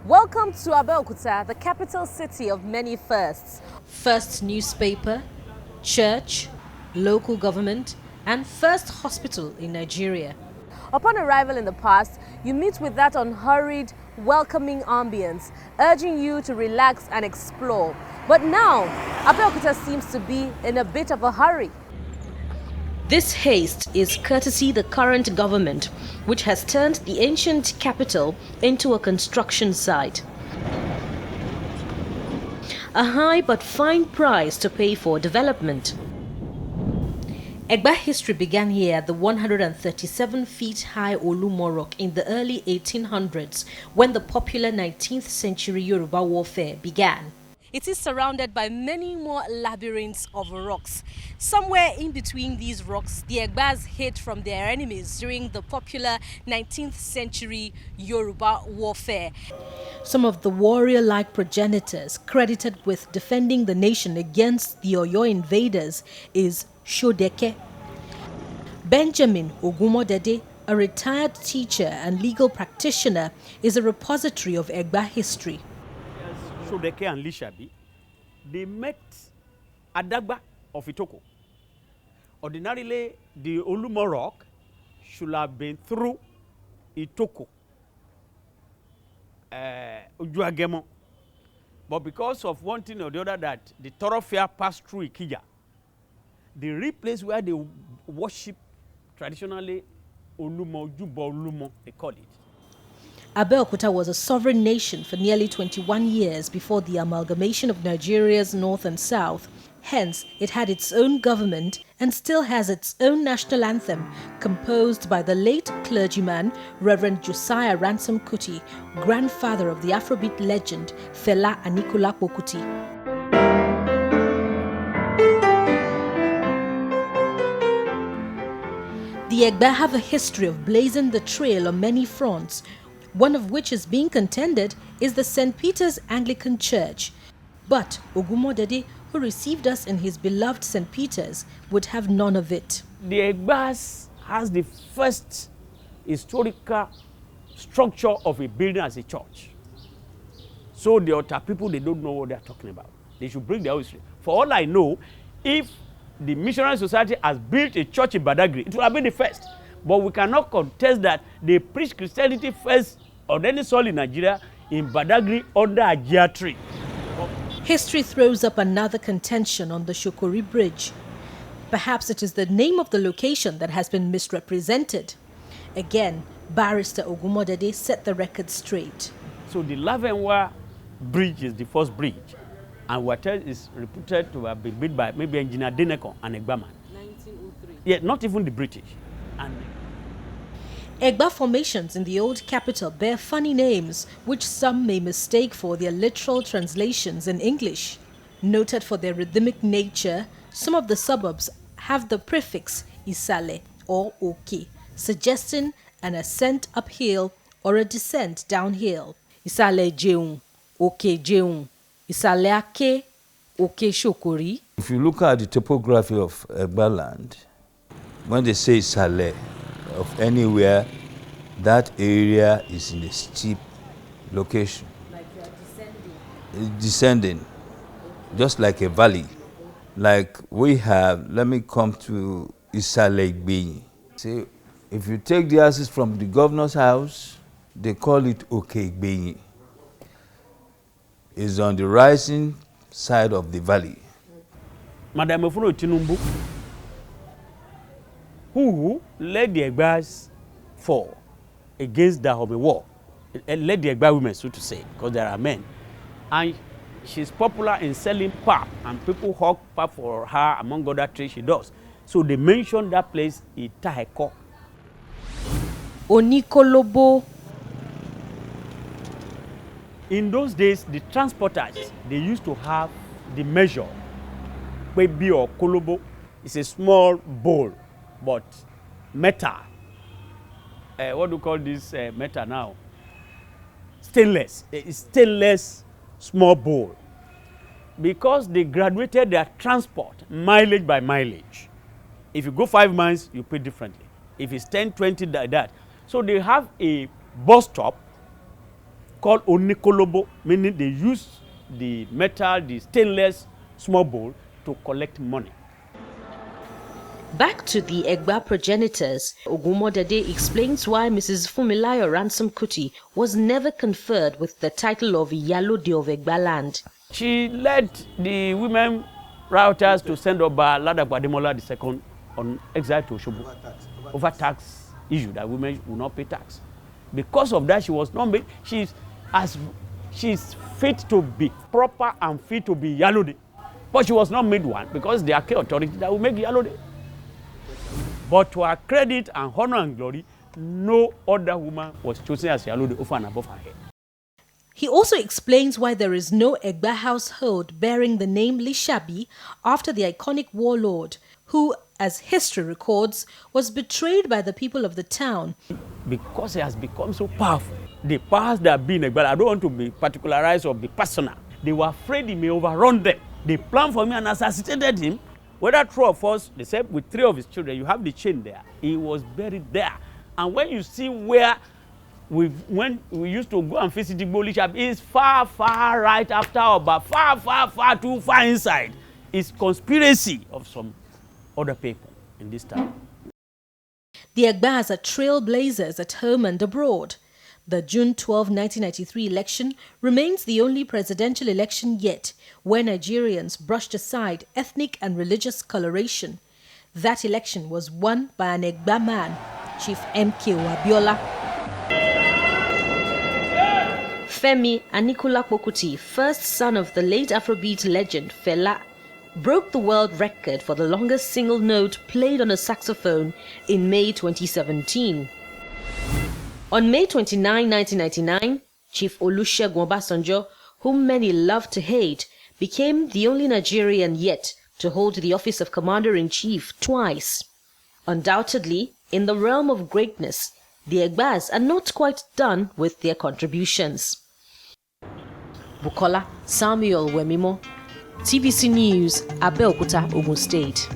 Welcome to Abeokuta, the capital city of many firsts. First newspaper, church, local government, and first hospital in Nigeria. Upon arrival in the past, you meet with that unhurried, welcoming ambience, urging you to relax and explore. But now, Abeokuta seems to be in a bit of a hurry. This haste is courtesy the current government, which has turned the ancient capital into a construction site. A high but fine price to pay for development. Egba history began here at the 137 feet high Olumo rock in the early 1800s, when the popular 19th century Yoruba warfare began. It is surrounded by many more labyrinths of rocks. Somewhere in between these rocks, the Egbas hid from their enemies during the popular 19th century Yoruba warfare. Some of the warrior-like progenitors credited with defending the nation against the Oyo invaders is Shodeke. Benjamin Ogumodede, a retired teacher and legal practitioner, is a repository of Egba history. Shodeke and Lishabi, they met Adagba of Itoko. Ordinarily, the Olumo rock should have been through Itoko, Ujuagemo. But because of one thing or the other that the thoroughfare passed through Ikija, the real place where they worship traditionally Olumo, Juba Olumo, they call it. Abeokuta was a sovereign nation for nearly 21 years before the amalgamation of Nigeria's north and south. Hence, it had its own government and still has its own national anthem, composed by the late clergyman Reverend Josiah Ransom Kuti, grandfather of the Afrobeat legend Fela Anikulapo Kuti. The Egba have a history of blazing the trail on many fronts. One of which is being contended is the St. Peter's Anglican Church. But Ogumodede, who received us in his beloved St. Peter's, would have none of it. The Egbas has the first historical structure of a building as a church. So the other people, they don't know what they're talking about. They should bring their history. For all I know, if the Missionary Society has built a church in Badagry, it will have been the first. But we cannot contest that they preach Christianity first on any soil in Nigeria in Badagry under a Ajia tree. History throws up another contention on the Shokori Bridge. Perhaps it is the name of the location that has been misrepresented. Again, Barrister Ogumodede set the record straight. So the Lavenwa Bridge is the first bridge, and water is reputed to have been built by maybe Engineer Deneko and Egbaman. 1903. Yeah, not even the British. And Egba formations in the old capital bear funny names, which some may mistake for their literal translations in English. Noted for their rhythmic nature, some of the suburbs have the prefix Isale or Oke, suggesting an ascent uphill or a descent downhill. Isale Jeun, Oke Jeun, Isale Ake, Oke Shokori. If you look at the topography of Egba land, when they say Isale, of anywhere, that area is in a steep location. Like you are descending? Descending, just like a valley. Like we have, let me come to Isale Egbenyi. See, if you take the access from the governor's house, they call it Oke Egbenyi. It's on the rising side of the valley. Madam Ofuno Tinumbu, who led the Egbas for against the Dahomey War, led the Egba women, so to say, because there are men. And she's popular in selling pap, and people hawk pap for her, among other trades she does. So they mentioned that place, Itaheko. Onikolobo. In those days, the transporters, they used to have the measure, Kwebi or Kolobo. It's a small bowl, but metal. What do you call this metal now? Stainless. It's stainless small bowl. Because they graduated their transport mileage by mileage. If you go 5 miles, you pay differently. If it's 10, 20, like that. So they have a bus stop called Onikolobo, meaning they use the metal, the stainless small bowl to collect money. Back to the Egba progenitors, Ogumodede explains why Mrs. Fumilayo Ransom Kuti was never conferred with the title of Iyalode of Egba land. She led the women routers to send Oba Ladagbademola II on exile to Osogbo over tax issue that women will not pay tax. Because of that, she was not made. She's fit to be proper and fit to be Iyalode, but she was not made one because the Ake authority that will make Iyalode. But to her credit and honor and glory, no other woman was chosen as Iyalode over and above her head. He also explains why there is no Egba household bearing the name Lishabi after the iconic warlord who, as history records, was betrayed by the people of the town. Because he has become so powerful. The powers that have been Egba, I don't want to be particularized or be personal. They were afraid he may overrun them. They planned for him and assassinated him. Whether true or false, they said with 3 of his children, you have the chain there. He was buried there. And when you see where when we used to go and visit the Bolishab, it's far, far right after Oba, far, far, far too far inside. It's conspiracy of some other people in this town. The Egbas are trailblazers at home and abroad. The June 12, 1993 election remains the only presidential election yet where Nigerians brushed aside ethnic and religious coloration. That election was won by an Egba man, Chief M.K. Abiola. Femi Anikulapo Kuti, first son of the late Afrobeat legend Fela, broke the world record for the longest single note played on a saxophone in May 2017. On May 29, 1999, Chief Olusegun Obasanjo, whom many love to hate, became the only Nigerian yet to hold the office of Commander-in-Chief twice. Undoubtedly, in the realm of greatness, the Egbas are not quite done with their contributions. Bukola Samuel Wemimo, TVC News, Abeokuta, Ogun State.